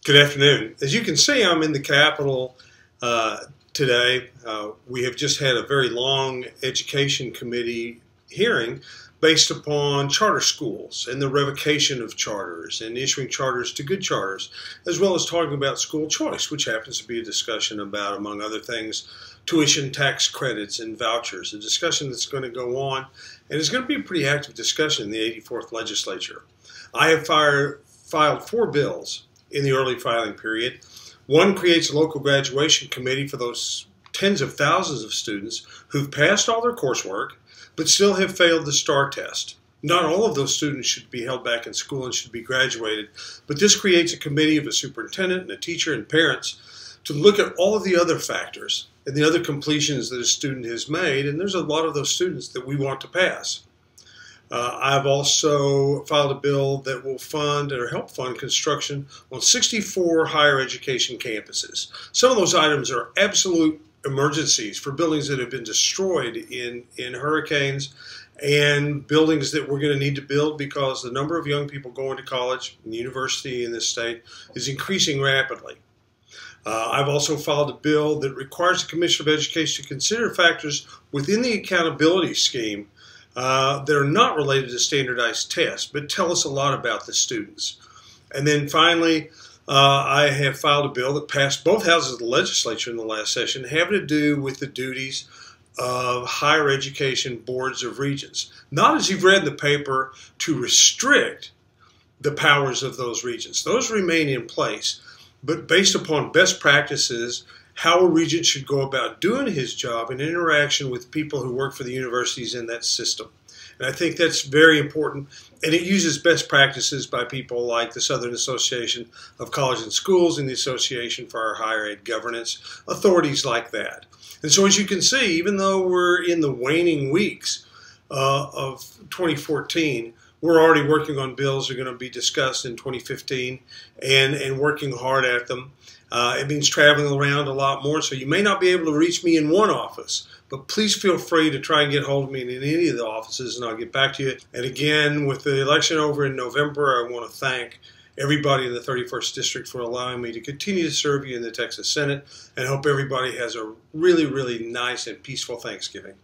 Good afternoon. As you can see, I'm in the Capitol today. We have just had a very long Education Committee hearing based upon charter schools and the revocation of charters and issuing charters to good charters, as well as talking about school choice, which happens to be a discussion about, among other things, tuition tax credits and vouchers, a discussion that's going to go on, and it's going to be a pretty active discussion in the 84th legislature. I have filed 4 bills in the early filing period. One creates a local graduation committee for those tens of thousands of students who've passed all their coursework but still have failed the STAR test. Not all of those students should be held back in school and should be graduated, but this creates a committee of a superintendent and a teacher and parents to look at all of the other factors and the other completions that a student has made, and there's a lot of those students that we want to pass. I've also filed a bill that will fund or help fund construction on 64 higher education campuses. Some of those items are absolute emergencies for buildings that have been destroyed in hurricanes and buildings that we're going to need to build because the number of young people going to college and university in this state is increasing rapidly. I've also filed a bill that requires the Commissioner of Education to consider factors within the accountability scheme that are not related to standardized tests, but tell us a lot about the students. And then finally, I have filed a bill that passed both houses of the legislature in the last session having to do with the duties of higher education boards of regents. Not, as you've read in the paper, to restrict the powers of those regents. Those remain in place, but based upon best practices, how a regent should go about doing his job in interaction with people who work for the universities in that system. And I think that's very important, and it uses best practices by people like the Southern Association of Colleges and Schools and the Association for Our Higher Ed Governance, authorities like that. And so as you can see, even though we're in the waning weeks of 2014, we're already working on bills that are going to be discussed in 2015 and working hard at them. It means traveling around a lot more, so you may not be able to reach me in one office, but please feel free to try and get hold of me in any of the offices, and I'll get back to you. And again, with the election over in November, I want to thank everybody in the 31st District for allowing me to continue to serve you in the Texas Senate, and hope everybody has a really, really nice and peaceful Thanksgiving.